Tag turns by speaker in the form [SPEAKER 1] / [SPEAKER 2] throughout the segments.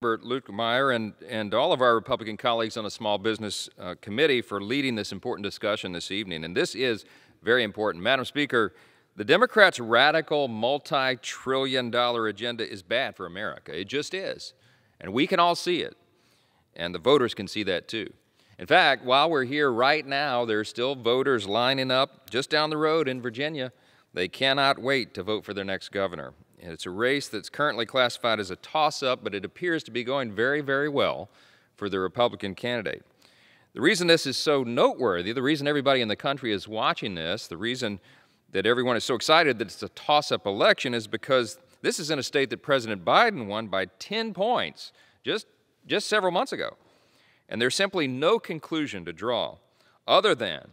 [SPEAKER 1] Lukemeyer and all of our Republican colleagues on the Small Business Committee for leading this important discussion this evening. And this is very important. Madam Speaker, the Democrats' radical multi-trillion-dollar agenda is bad for America. It just is. And we can all see it. And the voters can see that too. In fact, while we're here right now, there are still voters lining up just down the road in Virginia. They cannot wait to vote for their next governor. And it's a race that's currently classified as a toss-up, but it appears to be going very, very well for the Republican candidate. The reason this is so noteworthy, the reason everybody in the country is watching this, the reason that everyone is so excited that it's a toss-up election is because this is in a state that President Biden won by 10 points just several months ago. And there's simply no conclusion to draw other than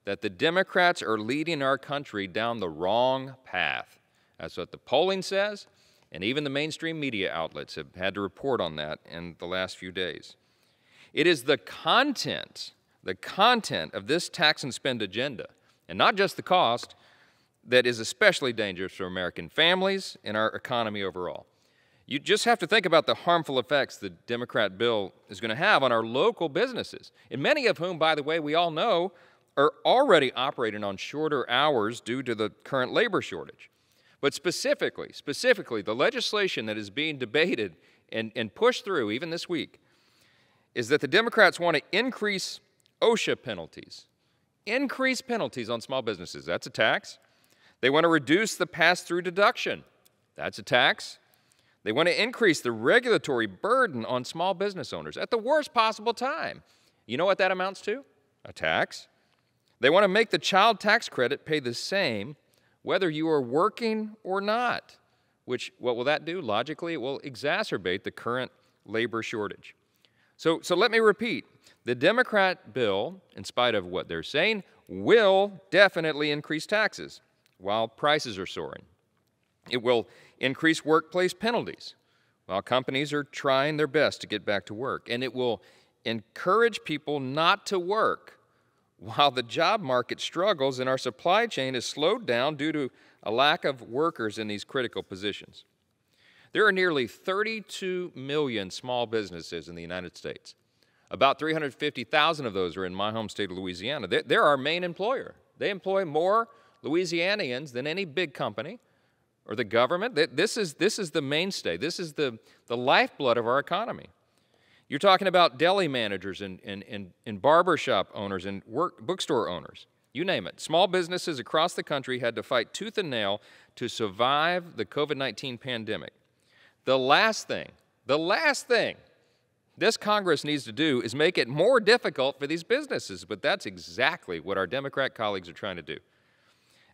[SPEAKER 1] that the Democrats are leading our country down the wrong path. That's what the polling says, and even the mainstream media outlets have had to report on that in the last few days. It is the content of this tax and spend agenda, and not just the cost, that is especially dangerous for American families and our economy overall. You just have to think about the harmful effects the Democrat bill is going to have on our local businesses, and many of whom, by the way, we all know are already operating on shorter hours due to the current labor shortage. But specifically, the legislation that is being debated and pushed through even this week is that the Democrats want to increase OSHA penalties. Increase penalties on small businesses. That's a tax. They want to reduce the pass-through deduction. That's a tax. They want to increase the regulatory burden on small business owners at the worst possible time. You know what that amounts to? A tax. They want to make the child tax credit pay the same whether you are working or not, which, what will that do? Logically, it will exacerbate the current labor shortage. So let me repeat. The Democrat bill, in spite of what they're saying, will definitely increase taxes while prices are soaring. It will increase workplace penalties while companies are trying their best to get back to work. And it will encourage people not to work while the job market struggles and our supply chain is slowed down due to a lack of workers in these critical positions. There are nearly 32 million small businesses in the United States. About 350,000 of those are in my home state of Louisiana. They're our main employer. They employ more Louisianians than any big company or the government. This is the mainstay. This is the lifeblood of our economy. You're talking about deli managers and barbershop owners and bookstore owners. You name it. Small businesses across the country had to fight tooth and nail to survive the COVID-19 pandemic. The last thing this Congress needs to do is make it more difficult for these businesses, but that's exactly what our Democrat colleagues are trying to do.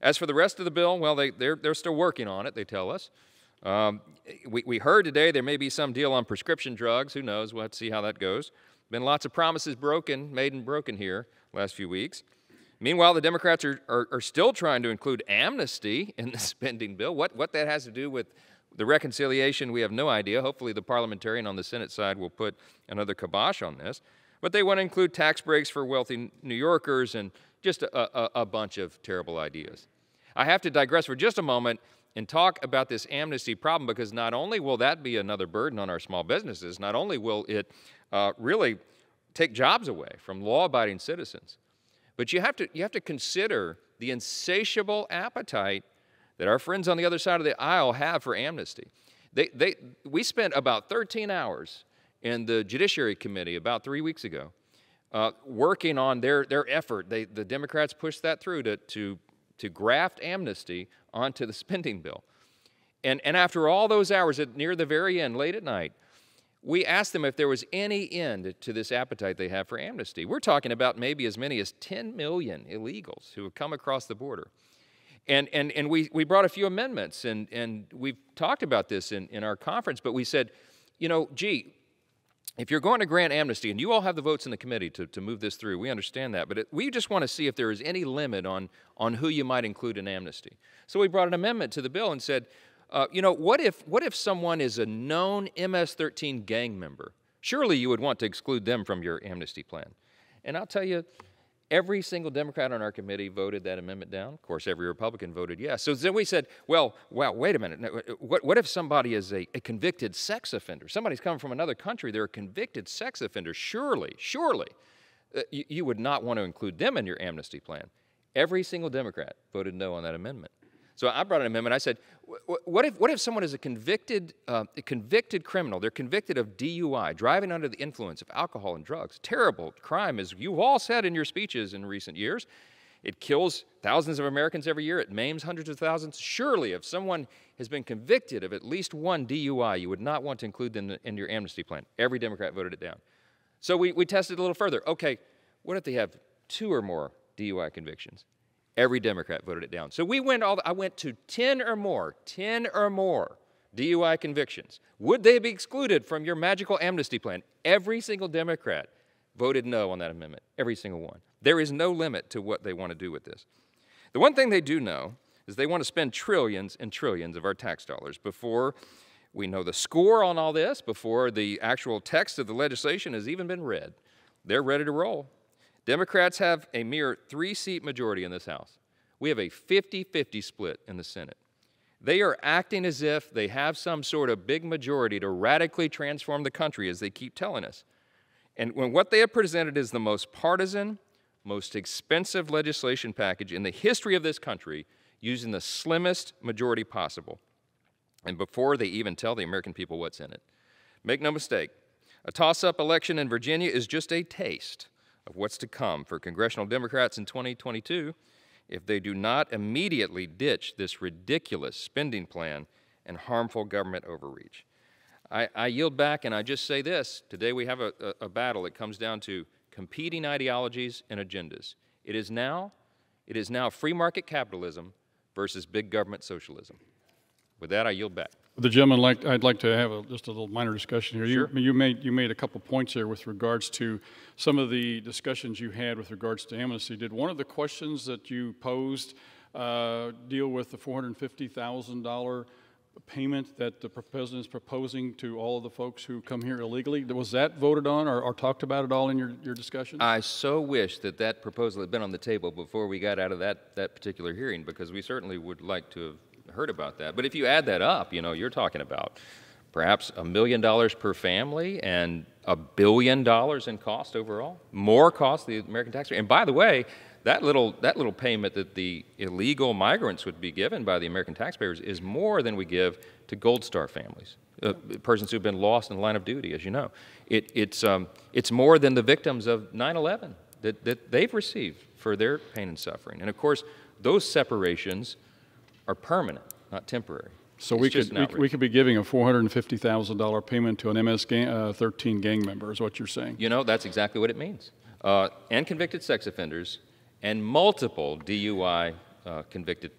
[SPEAKER 1] As for the rest of the bill, well, they're still working on it, they tell us. We heard today there may be some deal on prescription drugs. Who knows? We'll have to see how that goes. Been lots of promises made and broken here last few weeks. Meanwhile, the Democrats are still trying to include amnesty in the spending bill. What that has to do with the reconciliation, we have no idea. Hopefully the parliamentarian on the Senate side will put another kibosh on this. But they want to include tax breaks for wealthy New Yorkers and just a bunch of terrible ideas. I have to digress for just a moment and talk about this amnesty problem, because not only will that be another burden on our small businesses, not only will it really take jobs away from law-abiding citizens, but you have to consider the insatiable appetite that our friends on the other side of the aisle have for amnesty. We spent about 13 hours in the Judiciary Committee about 3 weeks ago working on their effort. The Democrats pushed that through to graft amnesty onto the spending bill. And after all those hours, near the very end, late at night, we asked them if there was any end to this appetite they have for amnesty. We're talking about maybe as many as 10 million illegals who have come across the border. And we brought a few amendments, and we've talked about this in our conference, but we said, you know, gee, if you're going to grant amnesty, and you all have the votes in the committee to move this through, we understand that, but we just want to see if there is any limit on who you might include in amnesty. So we brought an amendment to the bill and said, you know, what if someone is a known MS-13 gang member? Surely you would want to exclude them from your amnesty plan. And I'll tell you, Every single Democrat on our committee voted that amendment down. Of course, every Republican voted yes. So then we said, well, wait a minute. What if somebody is a convicted sex offender? Somebody's coming from another country. They're a convicted sex offender. Surely, you would not want to include them in your amnesty plan. Every single Democrat voted no on that amendment. So I brought an amendment. I said, what if someone is a convicted criminal? They're convicted of DUI, driving under the influence of alcohol and drugs. Terrible crime, as you've all said in your speeches in recent years. It kills thousands of Americans every year. It maims hundreds of thousands. Surely, if someone has been convicted of at least one DUI, you would not want to include them in your amnesty plan. Every Democrat voted it down. So we tested a little further. Okay, what if they have 2 or more DUI convictions? Every Democrat voted it down. So I went to 10 or more DUI convictions. Would they be excluded from your magical amnesty plan? Every single Democrat voted no on that amendment, every single one. There is no limit to what they want to do with this. The one thing they do know is they want to spend trillions and trillions of our tax dollars before we know the score on all this, before the actual text of the legislation has even been read. They're ready to roll. Democrats have a mere 3-seat majority in this House. We have a 50-50 split in the Senate. They are acting as if they have some sort of big majority to radically transform the country, as they keep telling us. And when what they have presented is the most partisan, most expensive legislation package in the history of this country, using the slimmest majority possible, and before they even tell the American people what's in it. Make no mistake, a toss-up election in Virginia is just a taste of what's to come for congressional Democrats in 2022 if they do not immediately ditch this ridiculous spending plan and harmful government overreach. I yield back and I just say this. Today we have a battle that comes down to competing ideologies and agendas. It is now free market capitalism versus big government socialism. With that, I yield back.
[SPEAKER 2] The gentleman, I'd like to have just a little minor discussion here.
[SPEAKER 1] Sure.
[SPEAKER 2] You made a couple points there with regards to some of the discussions you had with regards to amnesty. Did one of the questions that you posed deal with the $450,000 payment that the president is proposing to all of the folks who come here illegally? Was that voted on or talked about at all in your discussion?
[SPEAKER 1] I so wish that proposal had been on the table before we got out of that particular hearing, because we certainly would like to have heard about that. But if you add that up, you know, you're talking about perhaps $1 million per family and $1 billion in cost overall, more cost to the American taxpayer. And by the way, that little payment that the illegal migrants would be given by the American taxpayers is more than we give to Gold Star families, persons who've been lost in the line of duty, as you know. It's more than the victims of 9/11 that they've received for their pain and suffering. And of course, those separations are permanent, not temporary.
[SPEAKER 2] So we could be giving a $450,000 payment to an MS-13 gang member, is what you're saying?
[SPEAKER 1] You know, that's exactly what it means. And convicted sex offenders, and multiple DUI convicted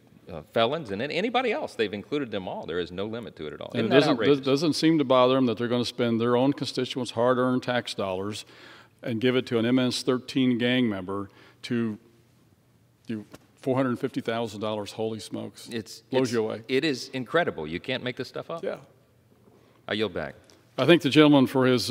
[SPEAKER 1] felons, and anybody else. They've included them all. There is no limit to it at all.
[SPEAKER 2] And it doesn't seem to bother them that they're going to spend their own constituents' hard-earned tax dollars and give it to an MS-13 gang member to do $450,000. Holy smokes. Blows you away.
[SPEAKER 1] It is incredible. You can't make this stuff up.
[SPEAKER 2] Yeah.
[SPEAKER 1] I yield back.
[SPEAKER 2] I thank the gentleman for his